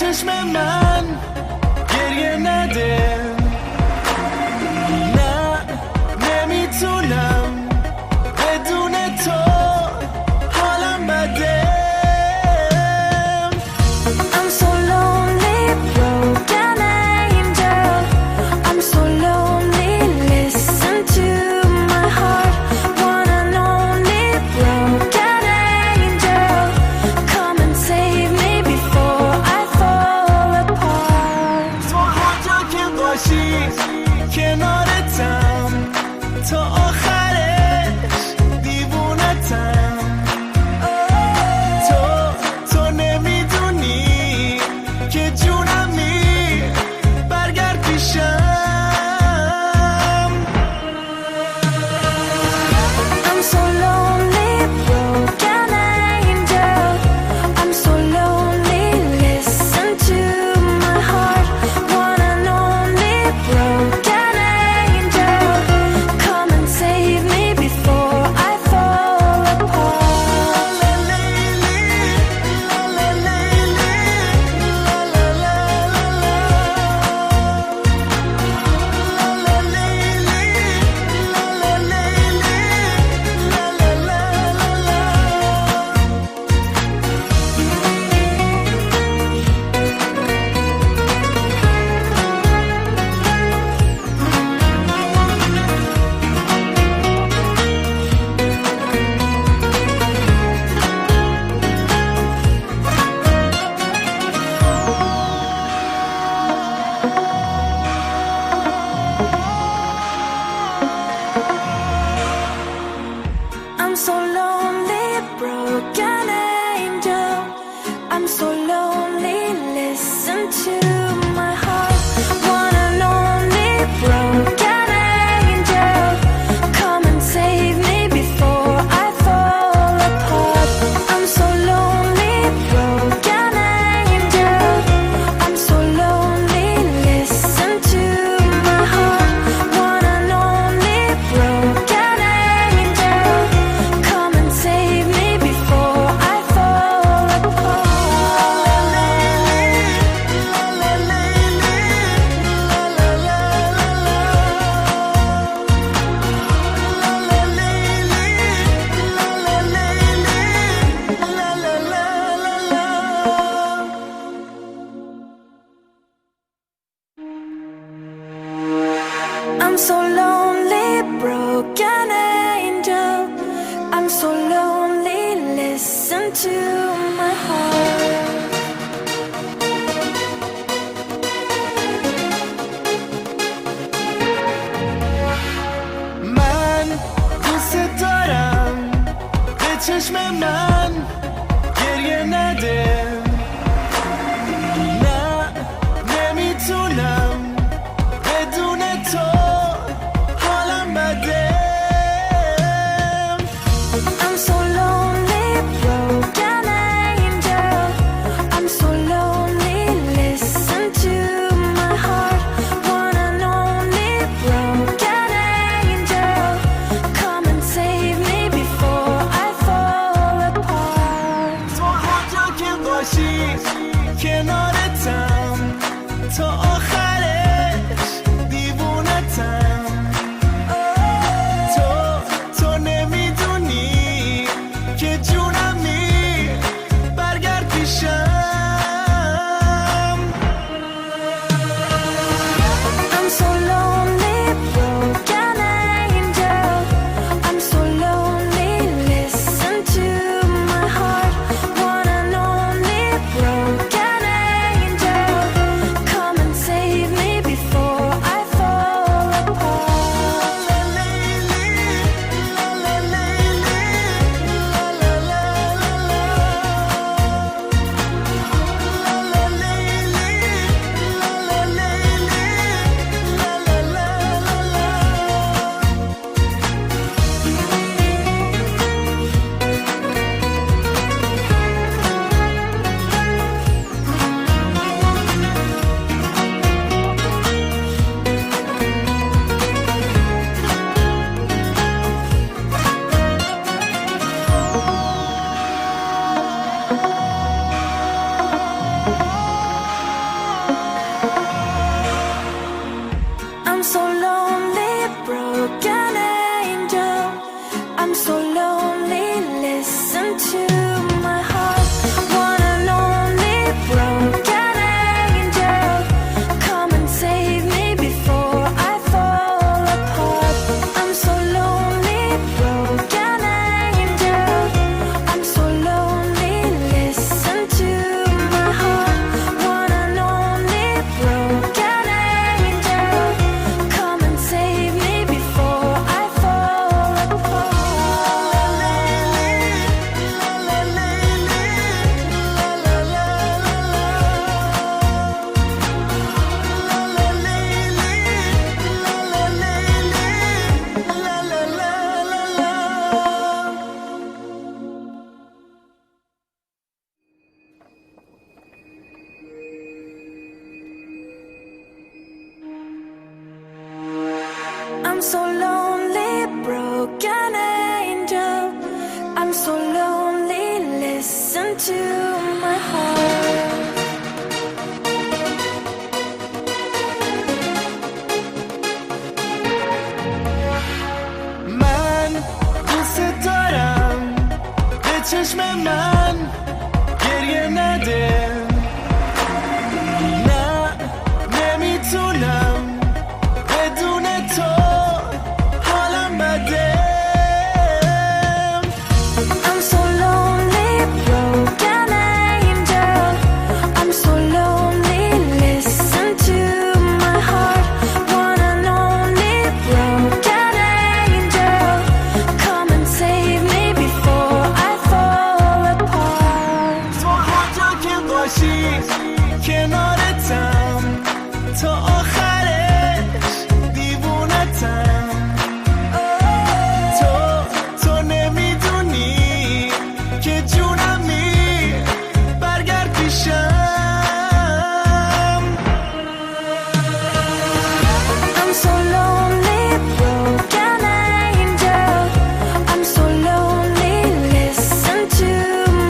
چشم من گریه نده نه نمیتونم بدون تو حالم بده I'm so lonely, broken angel. I'm so lonely, listen to my heart. One and only broken angel. Come and save me before I fall apart. تو هر جا که باشی کنارتم تا آخرش دیوونتم تو نمیدونی که جونمی برگرد پیشم I'm so lonely, broken angel. I'm so lonely, listen to my heart. One and only broken angel. Come and save me before I fall apart. La la la la la la I'm so lonely, broken angel. I'm so lonely, listen to my heart. One and only broken angel. Come and save me before I fall apart. I'm so lonely, broken angel. I'm so lonely, listen to my heart. One and only broken angel. Come and save me before I fall apart. I'm so lonely, broken angel. I'm so lonely, listen to my heart. من دوست دارم به چشم من گریه نده نه نمیتونم بدون تو حالم بده I'm so lonely, broken angel. I'm so lonely, listen to my heart. One and only broken angel. Come and save me before I fall apart. تو هر جا که باشی to my heart. من دوست دارم به چشم من گریه نده نه نمیتونم بدون تو حالم بده I'm so lonely, broken angel. I'm so lonely, listen to my heart. One and only broken angel. Come and save me before I fall apart. تو هر جا که باشی کنارتم تا آخرش دیوونتم تو نمیدونی که جونمی برگرد پیشم I'm so lonely, broken angel. I'm so lonely, listen to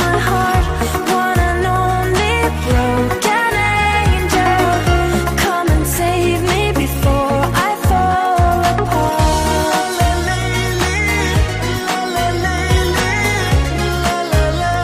my heart. One and only broken angel. Come and save me before I fall apart. La la la la la la la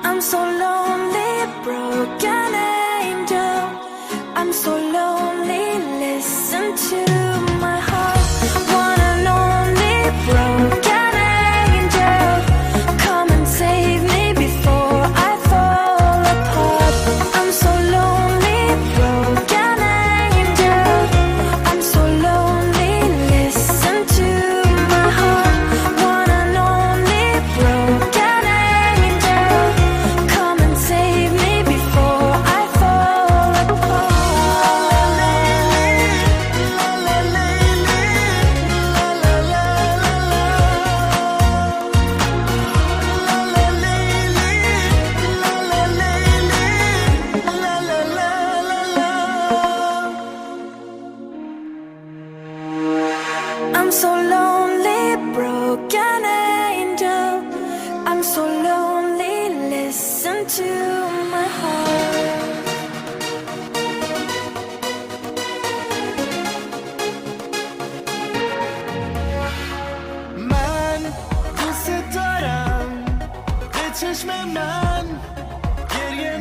I'm so lonely, broken angel. I'm so lonely, listen to my heart. One and only broken angel. Come and save me before I fall apart. I'm so lonely, broken angel. I'm so lonely, listen to my heart. One and only broken angel. Come and save me before I fall apart. I'm so lonely, broken angel. I'm so lonely, listen to my heart. من دوست دارم به چشم من گریه